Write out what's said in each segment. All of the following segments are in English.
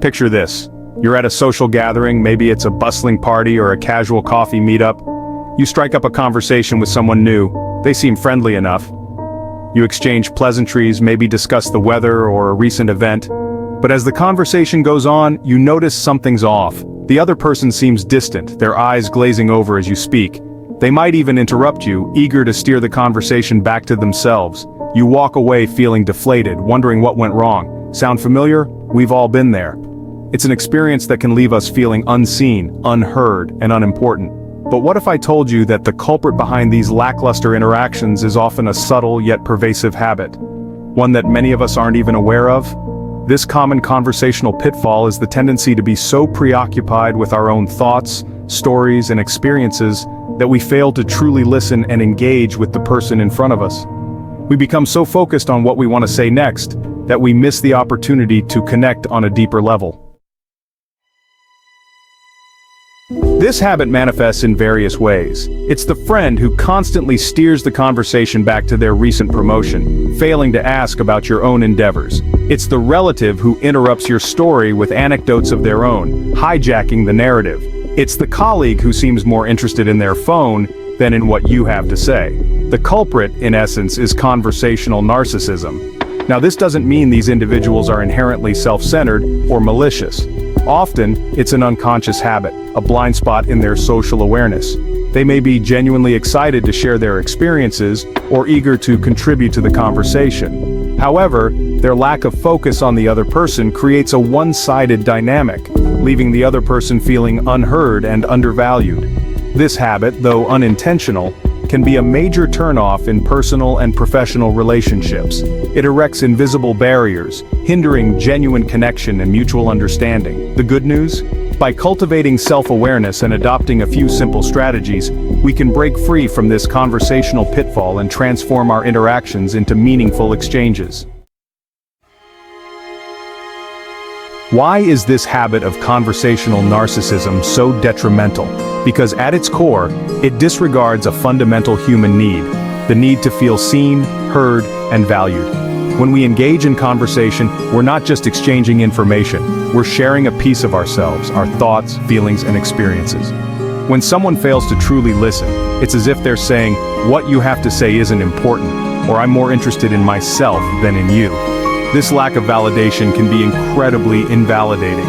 Picture this. You're at a social gathering, maybe it's a bustling party or a casual coffee meetup. You strike up a conversation with someone new. They seem friendly enough. You exchange pleasantries, maybe discuss the weather or a recent event. But as the conversation goes on, you notice something's off. The other person seems distant, their eyes glazing over as you speak. They might even interrupt you, eager to steer the conversation back to themselves. You walk away feeling deflated, wondering what went wrong. Sound familiar? We've all been there. It's an experience that can leave us feeling unseen, unheard, and unimportant. But what if I told you that the culprit behind these lackluster interactions is often a subtle yet pervasive habit? One that many of us aren't even aware of? This common conversational pitfall is the tendency to be so preoccupied with our own thoughts, stories, and experiences that we fail to truly listen and engage with the person in front of us. We become so focused on what we want to say next that we miss the opportunity to connect on a deeper level. This habit manifests in various ways. It's the friend who constantly steers the conversation back to their recent promotion, failing to ask about your own endeavors. It's the relative who interrupts your story with anecdotes of their own, hijacking the narrative. It's the colleague who seems more interested in their phone than in what you have to say. The culprit, in essence, is conversational narcissism. Now, this doesn't mean these individuals are inherently self-centered or malicious. Often, it's an unconscious habit, a blind spot in their social awareness. They may be genuinely excited to share their experiences or eager to contribute to the conversation. However, their lack of focus on the other person creates a one-sided dynamic, leaving the other person feeling unheard and undervalued. This habit, though unintentional, can be a major turnoff in personal and professional relationships. It erects invisible barriers, hindering genuine connection and mutual understanding. The good news? By cultivating self-awareness and adopting a few simple strategies, we can break free from this conversational pitfall and transform our interactions into meaningful exchanges. Why is this habit of conversational narcissism so detrimental? Because at its core, it disregards a fundamental human need, the need to feel seen, heard, and valued. When we engage in conversation, we're not just exchanging information, we're sharing a piece of ourselves, our thoughts, feelings, and experiences. When someone fails to truly listen, it's as if they're saying, "What you have to say isn't important," or "I'm more interested in myself than in you." This lack of validation can be incredibly invalidating,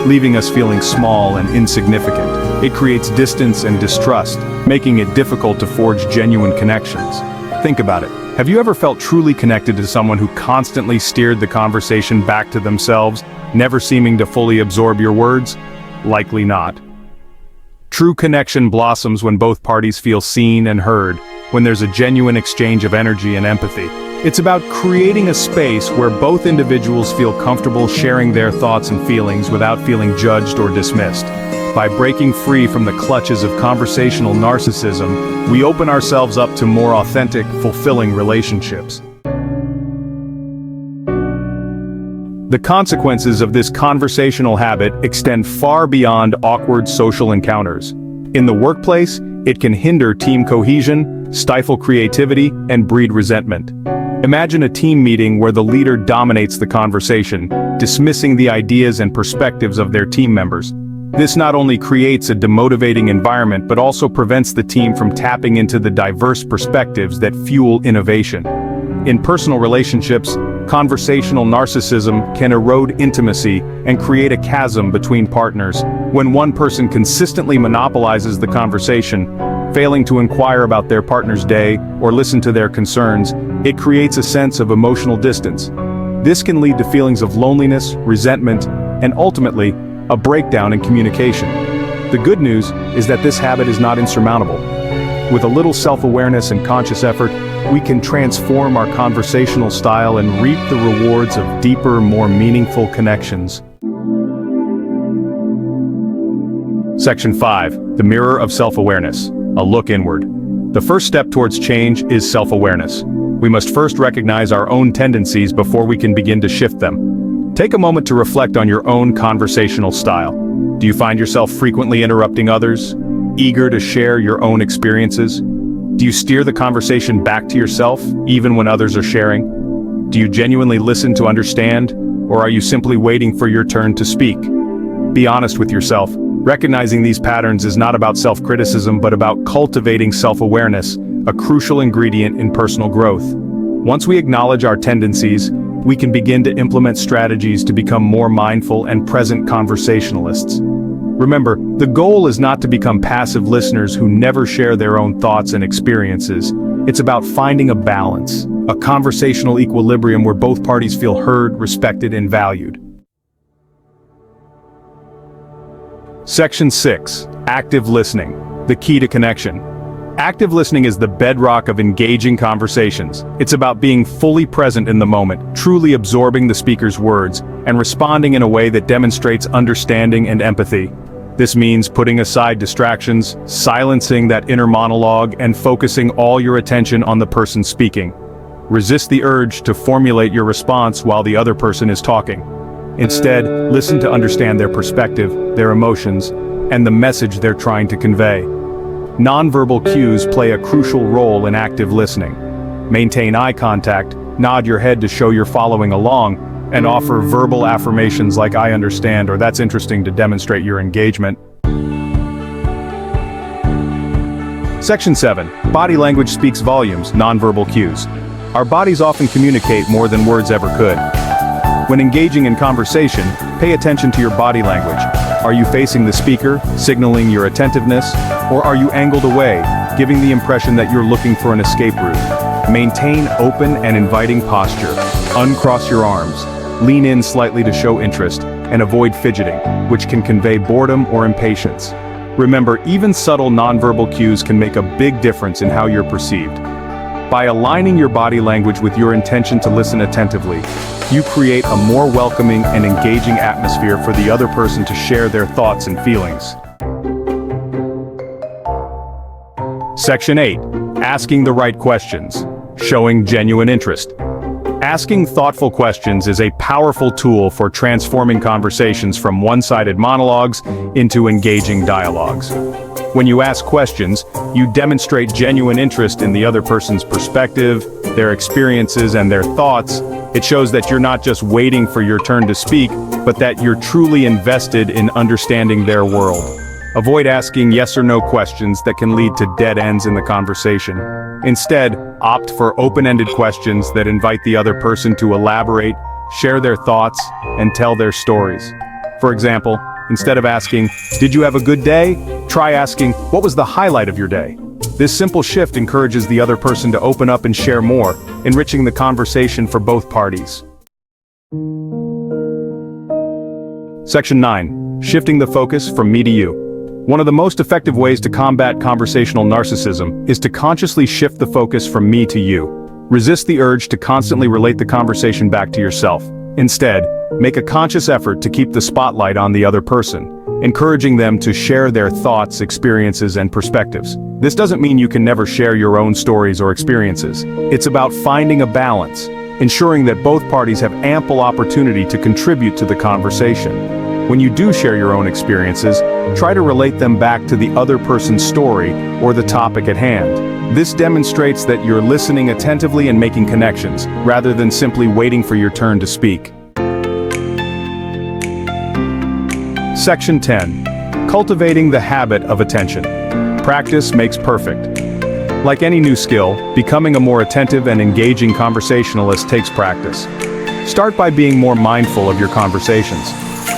leaving us feeling small and insignificant. It creates distance and distrust, making it difficult to forge genuine connections. Think about it. Have you ever felt truly connected to someone who constantly steered the conversation back to themselves, never seeming to fully absorb your words? Likely not. True connection blossoms when both parties feel seen and heard, when there's a genuine exchange of energy and empathy. It's about creating a space where both individuals feel comfortable sharing their thoughts and feelings without feeling judged or dismissed. By breaking free from the clutches of conversational narcissism, we open ourselves up to more authentic, fulfilling relationships. The consequences of this conversational habit extend far beyond awkward social encounters. In the workplace, it can hinder team cohesion, stifle creativity, and breed resentment. Imagine a team meeting where the leader dominates the conversation, dismissing the ideas and perspectives of their team members. This not only creates a demotivating environment but also prevents the team from tapping into the diverse perspectives that fuel innovation. In personal relationships, conversational narcissism can erode intimacy and create a chasm between partners. When one person consistently monopolizes the conversation, failing to inquire about their partner's day or listen to their concerns, it creates a sense of emotional distance. This can lead to feelings of loneliness, resentment, and ultimately, a breakdown in communication. The good news is that this habit is not insurmountable. With a little self-awareness and conscious effort, we can transform our conversational style and reap the rewards of deeper, more meaningful connections. Section 5. The Mirror of Self-Awareness. A look inward. The first step towards change is self-awareness. We must first recognize our own tendencies before we can begin to shift them. Take a moment to reflect on your own conversational style. Do you find yourself frequently interrupting others, eager to share your own experiences? Do you steer the conversation back to yourself, even when others are sharing? Do you genuinely listen to understand, or are you simply waiting for your turn to speak? Be honest with yourself. Recognizing these patterns is not about self-criticism but about cultivating self-awareness, a crucial ingredient in personal growth. Once we acknowledge our tendencies, we can begin to implement strategies to become more mindful and present conversationalists. Remember, the goal is not to become passive listeners who never share their own thoughts and experiences. It's about finding a balance, a conversational equilibrium where both parties feel heard, respected, and valued. Section 6. Active listening. The key to connection. Active listening is the bedrock of engaging conversations. It's about being fully present in the moment, truly absorbing the speaker's words, and responding in a way that demonstrates understanding and empathy. This means putting aside distractions, silencing that inner monologue, and focusing all your attention on the person speaking. Resist the urge to formulate your response while the other person is talking. Instead, listen to understand their perspective, their emotions, and the message they're trying to convey. Nonverbal cues play a crucial role in active listening. Maintain eye contact, nod your head to show you're following along, and offer verbal affirmations like "I understand" or "That's interesting" to demonstrate your engagement. Section 7. Body language speaks volumes, nonverbal cues. Our bodies often communicate more than words ever could. When engaging in conversation, pay attention to your body language. Are you facing the speaker, signaling your attentiveness, or are you angled away, giving the impression that you're looking for an escape route? Maintain open and inviting posture. Uncross your arms. Lean in slightly to show interest, and avoid fidgeting, which can convey boredom or impatience. Remember, even subtle nonverbal cues can make a big difference in how you're perceived. By aligning your body language with your intention to listen attentively, you create a more welcoming and engaging atmosphere for the other person to share their thoughts and feelings. Section 8. Asking the right questions. Showing genuine interest. Asking thoughtful questions is a powerful tool for transforming conversations from one-sided monologues into engaging dialogues. When you ask questions, you demonstrate genuine interest in the other person's perspective, their experiences, and their thoughts. It shows that you're not just waiting for your turn to speak, but that you're truly invested in understanding their world. Avoid asking yes or no questions that can lead to dead ends in the conversation. Instead, opt for open-ended questions that invite the other person to elaborate, share their thoughts, and tell their stories. For example, instead of asking, "Did you have a good day?" try asking, "What was the highlight of your day?" This simple shift encourages the other person to open up and share more, enriching the conversation for both parties. Section 9. Shifting the focus from me to you. One of the most effective ways to combat conversational narcissism is to consciously shift the focus from me to you. Resist the urge to constantly relate the conversation back to yourself. Instead, make a conscious effort to keep the spotlight on the other person, encouraging them to share their thoughts, experiences, and perspectives. This doesn't mean you can never share your own stories or experiences. It's about finding a balance, ensuring that both parties have ample opportunity to contribute to the conversation. When you do share your own experiences, try to relate them back to the other person's story or the topic at hand. This demonstrates that you're listening attentively and making connections, rather than simply waiting for your turn to speak. Section 10. Cultivating the habit of attention. Practice makes perfect. Like any new skill, becoming a more attentive and engaging conversationalist takes practice. Start by being more mindful of your conversations.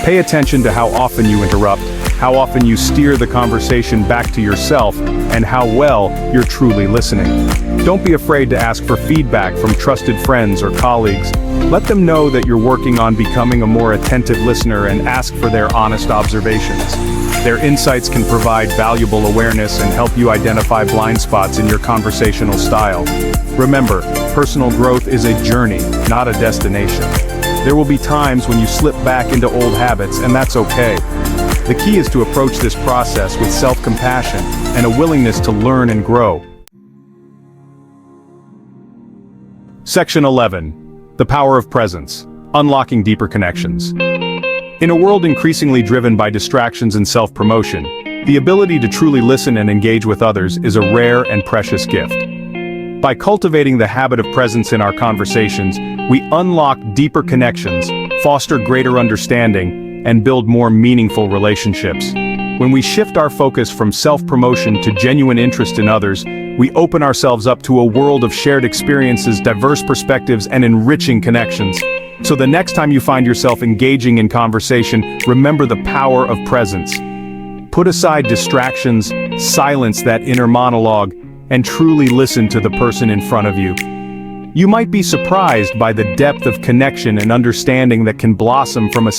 Pay attention to how often you interrupt, how often you steer the conversation back to yourself, and how well you're truly listening. Don't be afraid to ask for feedback from trusted friends or colleagues. Let them know that you're working on becoming a more attentive listener and ask for their honest observations. Their insights can provide valuable awareness and help you identify blind spots in your conversational style. Remember, personal growth is a journey, not a destination. There will be times when you slip back into old habits, and that's okay. The key is to approach this process with self-compassion and a willingness to learn and grow. Section 11. The power of presence. Unlocking deeper connections. In a world increasingly driven by distractions and self-promotion, the ability to truly listen and engage with others is a rare and precious gift. By cultivating the habit of presence in our conversations, we unlock deeper connections, foster greater understanding, and build more meaningful relationships. When we shift our focus from self-promotion to genuine interest in others, we open ourselves up to a world of shared experiences, diverse perspectives, and enriching connections. So the next time you find yourself engaging in conversation, remember the power of presence. Put aside distractions, silence that inner monologue, and truly listen to the person in front of you. You might be surprised by the depth of connection and understanding that can blossom from a